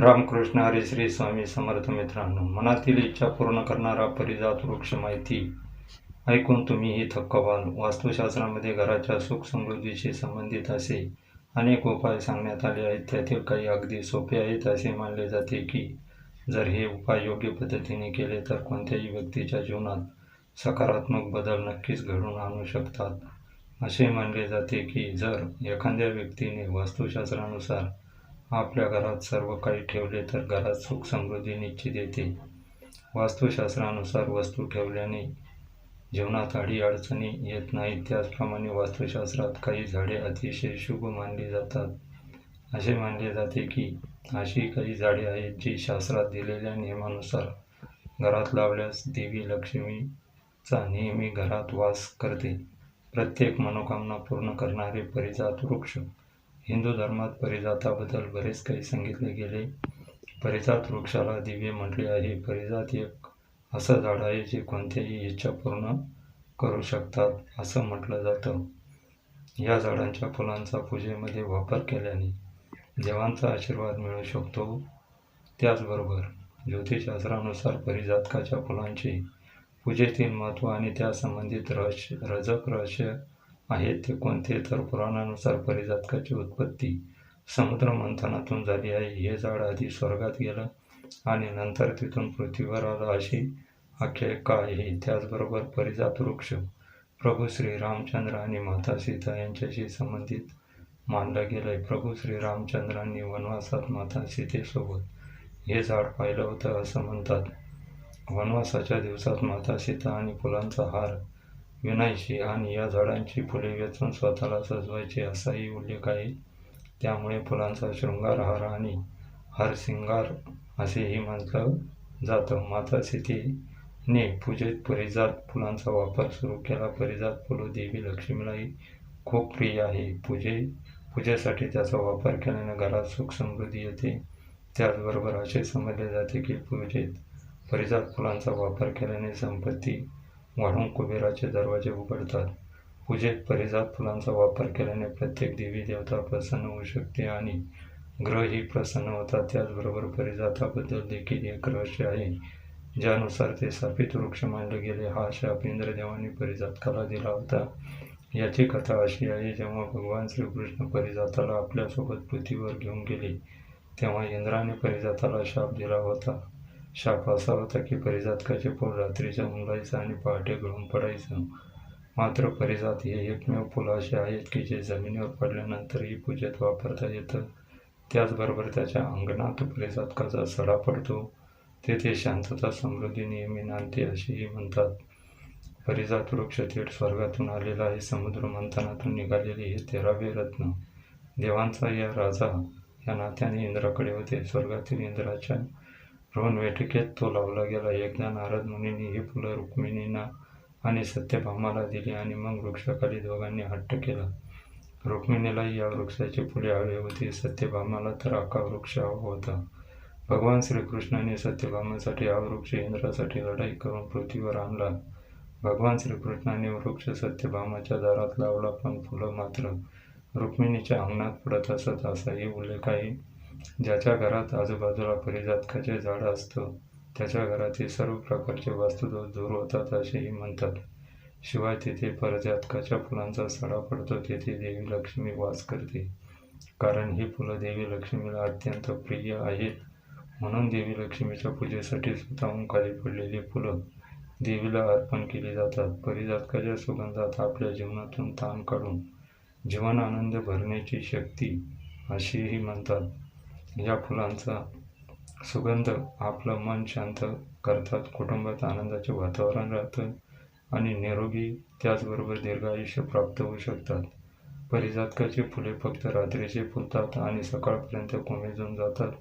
रामकृष्ण हरी श्री स्वामी समर्थ. मित्रांनो, मनातील इच्छा पूर्ण करणारा परिजात वृक्ष माहिती ऐकून तुम्हीही थक्क व्हाल. वास्तुशास्त्रामध्ये घराच्या सुख समृद्धीशी संबंधित असे अनेक उपाय सांगण्यात आले आहेत. त्यातील काही अगदी सोपे आहेत. असे मानले जाते की जर हे उपाय योग्य पद्धतीने केले तर कोणत्याही व्यक्तीच्या जीवनात सकारात्मक बदल नक्कीच घडवून आणू शकतात. असे मानले जाते की जर एखाद्या व्यक्तीने वास्तुशास्त्रानुसार आपल्या घरात सर्व काही ठेवले तर घरात सुख समृद्धी निश्चित येते. वास्तुशास्त्रानुसार वस्तू ठेवल्याने जीवनात अडचणी येत नाहीत. त्याचप्रमाणे वास्तुशास्त्रात काही झाडे अतिशय शुभ मानली जातात. असे मानले जाते की अशी काही झाडे आहेत जी शास्त्रात दिलेल्या नियमानुसार घरात लावल्यास देवी लक्ष्मीचा नेहमी घरात वास करते. प्रत्येक मनोकामना पूर्ण करणारे परिजात वृक्ष. हिंदू धर्मात परिजाताबद्दल बरेच काही सांगितले गेले. परिजात वृक्षाला दिव्य म्हटले आहे. परिजात एक असं झाड आहे जे कोणत्याही इच्छा पूर्ण करू शकतात असं म्हटलं जातं. या झाडांच्या फुलांचा पूजेमध्ये वापर केल्याने देवांचा आशीर्वाद मिळू शकतो. त्याचबरोबर ज्योतिषशास्त्रानुसार परिजातकाच्या फुलांचे पूजेतील महत्त्व आणि त्या संबंधित रजक रहस्य आहेत ते कोणते, तर पुराणानुसार परिजातकाची उत्पत्ती समुद्र मंथनातून झाली आहे. हे झाड आधी स्वर्गात गेलं आणि नंतर तिथून पृथ्वीवर आलं अशी आख्यायिका आहे. त्याचबरोबर परिजात वृक्ष प्रभू श्री रामचंद्र आणि माता सीता यांच्याशी संबंधित मानलं गेलंय. प्रभू श्री रामचंद्रांनी वनवासात माता सीतेसोबत हे झाड पाहिलं होतं असं म्हणतात. वनवासाच्या दिवसात माता सीता आणि फुलांचा हार विणायची आणि या झाडांची फुले वेचून स्वतःला सजवायचे असाही उल्लेख आहे. त्यामुळे फुलांचा शृंगार हार आणि हारसिंगार असेही म्हटलं जातं. माता सीतेने पूजेत परिजात फुलांचा वापर सुरू केला. परिजात फुलं देवी लक्ष्मीलाही खूप प्रिय आहे. पूजेसाठी त्याचा वापर केल्याने घरात सुख समृद्धी येते. त्याचबरोबर असे समजले जाते की पूजेत परिजात फुलांचा वापर केल्याने संपत्ती वाढून कुबेराचे दरवाजे उघडतात. पूजेत परिजात फुलांचा वापर केल्याने प्रत्येक देवी देवता प्रसन्न होऊ शकते आणि ग्रहही प्रसन्न होतात. त्याचबरोबर परिजाताबद्दल देखील एक रहस्य आहे ज्यानुसार ते शापित वृक्ष मानले गेले. हा शाप इंद्रदेवाने परिजातकाला दिला होता. याची कथा अशी आहे, जेव्हा भगवान श्रीकृष्ण परिजाताला आपल्यासोबत पृथ्वीवर घेऊन गेले तेव्हा इंद्राने परिजाताला शाप दिला होता. शाप असा होता की परिजातकाचे फूल रात्रीचं उमलायचं आणि पहाटे गळून पडायचं. मात्र परिजात हे एकमेव फूल असे आहेत की जे जमिनीवर पडल्यानंतरही पूजेत वापरता येतं. त्याचबरोबर त्याच्या अंगणात परिजातकाचा सडा पडतो. तेथे शांतता समृद्धी नेहमी नांदते असेही म्हणतात. परिजात वृक्ष थेट स्वर्गातून आलेला आहे. समुद्र मंथनातून निघालेले हे 13वे रत्न. देवांचा या राजा या नात्याने इंद्राकडे होते. स्वर्गातील इंद्राच्या ऋणवेटिकेत तो लावला गेला. एकदा नारद मुनींनी ही फुलं रुक्मिणींना आणि सत्यभामाला दिली आणि मग वृक्षाखाली दोघांनी हट्ट केला. रुक्मिणीलाही या वृक्षाची फुले हवी होती. सत्यभामाला तर अख्खा वृक्ष हवा होता. भगवान श्रीकृष्णाने सत्यभामेसाठी हा वृक्ष इंद्रासाठी लढाई करून पृथ्वीवर आणला. भगवान श्रीकृष्णाने वृक्ष सत्यभामाच्या दारात लावला, पण फुलं मात्र रुक्मिणीच्या अंगणात पडत असत असाही उल्लेख आहे. ज्याच्या घरात आजूबाजूला परिजातकाचे झाड असतं त्याच्या घरातील सर्व प्रकारचे वास्तुदोष दूर होतात असेही म्हणतात. शिवाय तेथे परिजातकाच्या फुलांचा सडा पडतो तेथे देवी लक्ष्मी वास करते. कारण ही फुलं देवी लक्ष्मीला अत्यंत प्रिय आहेत. म्हणून देवी लक्ष्मीच्या पूजेसाठी स्वतःहून खाली पडलेली फुलं देवीला अर्पण केली जातात. परिजातकाच्या सुगंधात आपल्या जीवनातून ताण काढून जीवन आनंद भरण्याची शक्ती असेही म्हणतात. या फुलांचा सुगंध आपलं मन शांत करतात, कुटुंबात आनंदाचे वातावरण राहतं आणि निरोगी त्याचबरोबर दीर्घायुष्य प्राप्त होऊ शकतात. परिजातकाची फुले फक्त रात्रीचे फुलतात आणि सकाळपर्यंत कोमेजून जातात.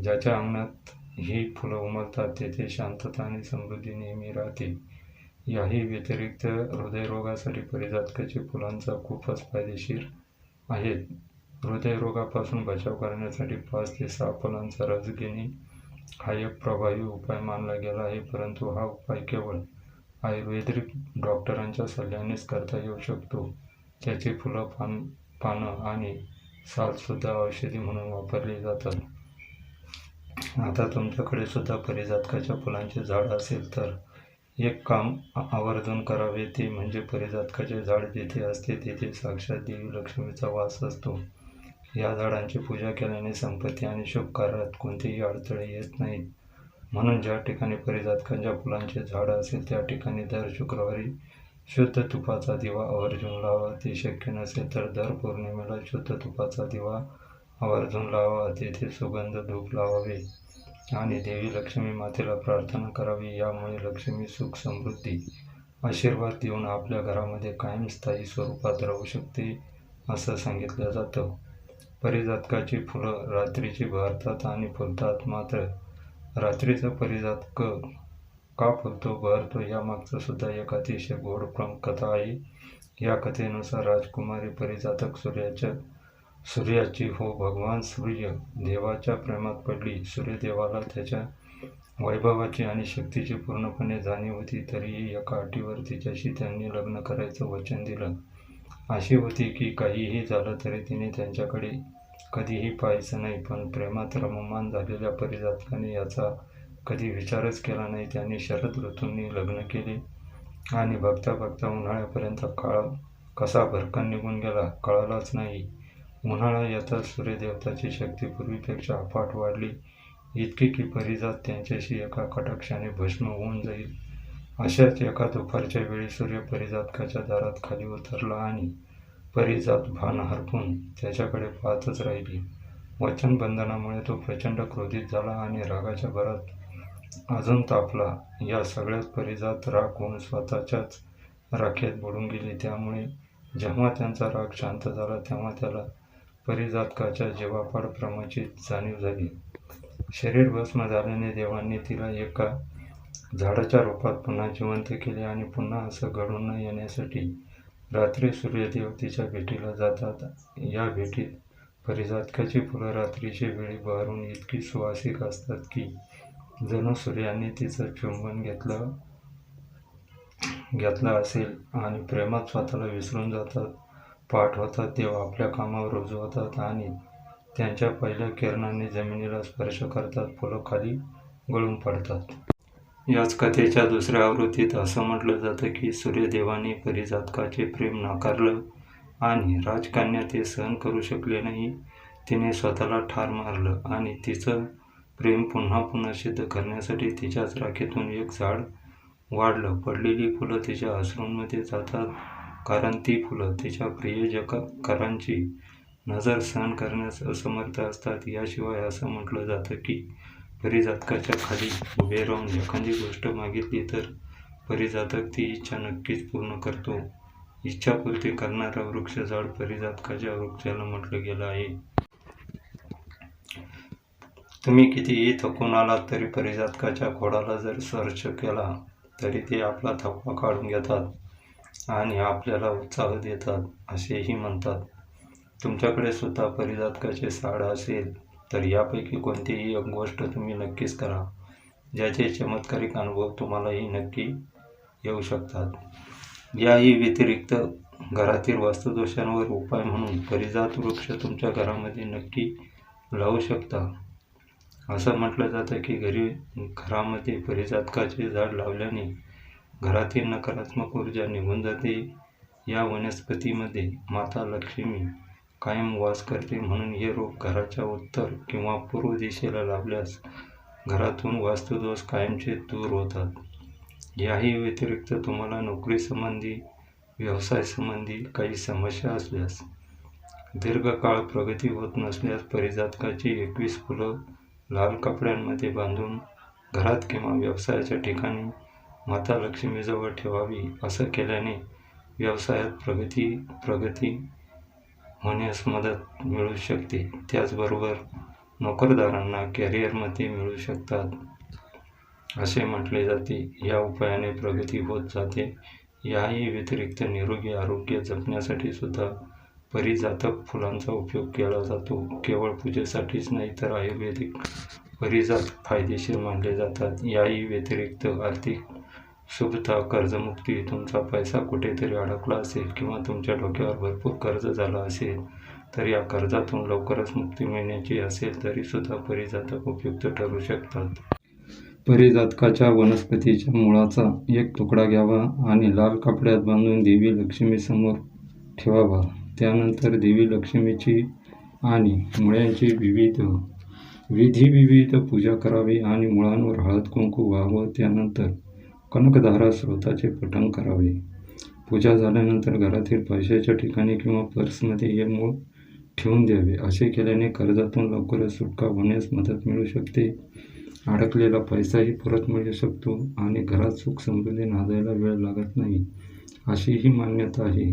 ज्याच्या अंगणात ही फुलं उमलतात तेथे शांतता आणि समृद्धी नेहमी राहते. याही व्यतिरिक्त हृदयरोगासाठी परिजातकाची फुलांचा खूपच फायदेशीर आहेत. हृदयरोगापासून बचाव करण्यासाठी 5 ते 6 फुलांचा रस घेणे हा एक प्रभावी उपाय मानला गेला आहे. परंतु हा उपाय केवळ आयुर्वेदिक डॉक्टरांच्या सल्ल्यानेच करता येऊ शकतो. त्याची फुलं, पानं आणि सालसुद्धा औषधी म्हणून वापरली जातात. आता तुमच्याकडे सुद्धा परिजातकाच्या फुलांचे झाड असेल तर एक काम आवर्जून करावे, ते म्हणजे परिजातकाचे झाड जिथे असते तिथे साक्षात देवी लक्ष्मीचा वास असतो. या झाडांची पूजा केल्याने संपत्ती आणि शुभ कार्यात कोणतेही अडथळे येत नाहीत. म्हणून ज्या ठिकाणी परिजातकाच्या फुलांचे झाड असेल त्या ठिकाणी दर शुक्रवारी शुद्ध तुपाचा दिवा आवर्जून लावा. ते शक्य नसेल तर दर पौर्णिमेला शुद्ध तुपाचा दिवा आवर्जून लावा. तेथे सुगंध धूप लावावे आणि देवी लक्ष्मी मातेला प्रार्थना करावी. यामुळे लक्ष्मी सुख समृद्धी आशीर्वाद देऊन आपल्या घरामध्ये कायम स्थायी स्वरूपात राहू शकते असं सांगितलं जातं. परिजातकाची फुलं रात्रीची बहरतात आणि फुलतात. मात्र रात्रीचा परिजातक का फुलतो बहरतो यामागचं सुद्धा एक अतिशय गोड कथा आहे. या कथेनुसार राजकुमारी परिजातक सूर्याची भगवान सूर्य देवाच्या प्रेमात पडली. सूर्यदेवाला त्याच्या वैभवाची आणि शक्तीची पूर्णपणे जाणीव होती. तरीही एका अटीवर तिच्याशी त्यांनी लग्न करायचं वचन दिलं. अशी होती की काहीही झालं तरी तिने त्यांच्याकडे कधीही पाहायचं नाही. पण प्रेमात रममाण झालेल्या परिजातकाने याचा कधी विचारच केला नाही. त्यांनी शरद ऋतूंनी लग्न केले आणि बघता बघता उन्हाळ्यापर्यंत काळ कसा भरकन निघून गेला कळालाच नाही. उन्हाळा येताच सूर्यदेवताची शक्ती पूर्वीपेक्षा अफाट वाढली, इतकी की परिजात त्यांच्याशी एका कटाक्षाने भस्म होऊन जाईल. अशाच एका दुपारच्या वेळी सूर्य परिजातकाच्या दारात खाली उतरला आणि परिजात भान हरपून त्याच्याकडे पाहतच राहिली. वचनबंधनामुळे तो प्रचंड क्रोधित झाला आणि रागाच्या भरात अजून तापला. या सगळ्यात परिजात राग होऊन स्वतःच्याच राखेत बुडून गेली. त्यामुळे जेव्हा त्यांचा राग शांत झाला तेव्हा त्याला परिजातकाच्या जीवापाड प्रेमाची जाणीव झाली. शरीर भस्म झाल्याने देवांनी तिला एका झाडाच्या रूपात पुन्हा जिवंत केले आणि पुन्हा असं घडून न येण्यासाठी रात्री सूर्यदेव तिच्या भेटीला जातात. या भेटीत परिजातकाची फुलं रात्रीच्या वेळी बहरून इतकी सुवासिक असतात की जणू सूर्याने तिचं चुंबन घेतलं असेल आणि प्रेमात स्वतःला विसरून जातात. पहाट होतात, देव आपल्या कामावर रुजू होतात आणि त्यांच्या पहिल्या किरणाने जमिनीला स्पर्श करतात. फुलं खाली गळून पडतात. याच कथेच्या दुसऱ्या आवृत्तीत असं म्हटलं जातं की सूर्यदेवाने परिजातकाचे प्रेम नाकारलं आणि राजकन्या ते सहन करू शकले नाही. तिने स्वतःला ठार मारलं आणि तिचं प्रेम पुन्हा पुन्हा सिद्ध करण्यासाठी तिच्याच राखेतून एक झाड वाढलं. पडलेली फुलं तिच्या अश्रूंमध्ये जातात कारण ती फुलं तिच्या प्रियजकांची नजर सहन करण्यास असमर्थ असतात. याशिवाय असं म्हटलं जातं की परिजातकाच्या खाली उभे राहून एखादी गोष्ट मागितली तर परिजातक ती इच्छा नक्कीच पूर्ण करतो. इच्छापूर्ती करणारा वृक्ष झाड परिजातकाच्या वृक्षाला म्हटलं गेलं आहे. तुम्ही कितीही थकून आलात तरी परिजातकाच्या खोडाला जर स्पर्श केला तरी ते आपला थकवा काढून घेतात आणि आपल्याला उत्साह देतात असेही म्हणतात. तुमच्याकडे सुद्धा परिजातकाचे झाड असेल तर यापैकी कोणतीही एक गोष्ट तुम्ही नक्कीच करा, ज्याचे चमत्कारिक अनुभव तुम्हालाही नक्की येऊ शकतात. याही व्यतिरिक्त घरातील वास्तुदोषांवर उपाय म्हणून परिजात वृक्ष तुमच्या घरामध्ये नक्की लावू शकता. असं म्हटलं जातं की घरामध्ये परिजातकाचे झाड लावल्याने घरातील नकारात्मक ऊर्जा निघून जाते. या वनस्पतीमध्ये माता लक्ष्मी कायम वास करते. म्हणून हे रोप घराच्या उत्तर किंवा पूर्व दिशेला लावल्यास घरातून वास्तुदोष कायमचे दूर होतात. याही व्यतिरिक्त तुम्हाला नोकरीसंबंधी, व्यवसायासंबंधी काही समस्या असल्यास, दीर्घकाळ प्रगती होत नसल्यास परिजातकाची 21 फुलं लाल कपड्यांमध्ये बांधून घरात किंवा व्यवसायाच्या ठिकाणी माता लक्ष्मीजवळ ठेवावी. असं केल्याने व्यवसायात प्रगती होण्यास मदत मिळू शकते. त्याचबरोबर नोकरदारांना कॅरिअरमध्ये मिळू शकतात असे म्हटले जाते. या उपायाने प्रगती होत जाते. याही व्यतिरिक्त निरोगी आरोग्य जपण्यासाठी सुद्धा परिजातक फुलांचा उपयोग केला जातो. केवळ पूजेसाठीच नाही तर आयुर्वेदिक परिजात फायदेशीर मानले जातात. याही व्यतिरिक्त आर्थिक शुभता, कर्जमुक्ती, तुमचा पैसा कुठेतरी अडकला असेल किंवा तुमच्या डोक्यावर भरपूर कर्ज झालं असेल तर या कर्जातून लवकरच मुक्ती मिळण्याची असेल तरी सुद्धा परिजातक उपयुक्त ठरू शकतात. परिजातकाच्या वनस्पतीच्या मुळाचा एक तुकडा घ्यावा आणि लाल कपड्यात बांधून देवी लक्ष्मीसमोर ठेवावा. त्यानंतर देवी लक्ष्मीची आणि मुळ्यांची विविध पूजा करावी आणि मुळांवर हळद कुंकू व्हावं. त्यानंतर कनकधारा स्रोताचे पठण करावे. पूजा झाल्यानंतर घरातील पैशाच्या ठिकाणी किंवा पर्समध्ये हे मूळ ठेवून द्यावे. असे केल्याने कर्जातून लवकरच सुटका होण्यास मदत मिळू शकते. अडकलेला पैसाही परत मिळू शकतो आणि घरात सुख समृद्धी नांदायला वेळ लागत नाही, अशी ही मान्यता आहे.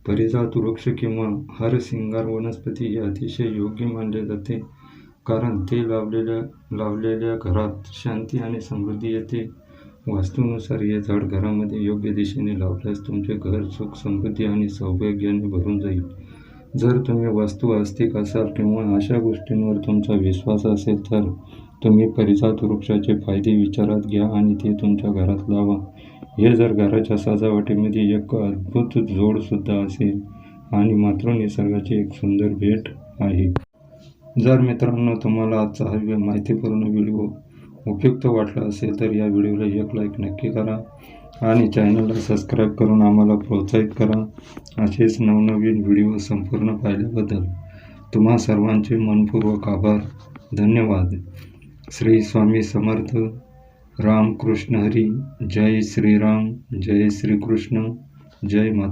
परिजात वृक्ष किंवा हरसिंगार वनस्पती हे अतिशय योग्य मानले जाते, कारण ते लावलेल्या घरात शांती आणि समृद्धी येते. वास्तूनुसार हे झाड घरामध्ये योग्य दिशेने लावल्यास तुमचे घर सुख समृद्धी आणि सौभाग्याने भरून जाईल. जर तुम्ही वास्तू आस्तिक असाल किंवा अशा गोष्टींवर तुमचा विश्वास असेल तर तुम्ही परिजात वृक्षाचे फायदे विचारात घ्या आणि ते तुमच्या घरात लावा. हे जर घराच्या सजावटीमध्ये एक अद्भुत जोडसुद्धा असेल आणि मात्र निसर्गाची एक सुंदर भेट आहे. जर मित्रांनो तुम्हाला आजचा हा माहितीपूर्ण व्हिडिओ उपयुक्त वाटला असेल तर या व्हिडिओला एक लाईक नक्की करा आणि चॅनलला सबस्क्राईब करून आम्हाला प्रोत्साहित करा. असेच नवनवीन व्हिडिओ संपूर्ण पाहिल्याबद्दल तुम्हा सर्वांचे मनपूर्वक आभार. धन्यवाद. श्री स्वामी समर्थ. राम कृष्ण हरी. जय श्रीराम. जय श्रीकृष्ण. जय माता.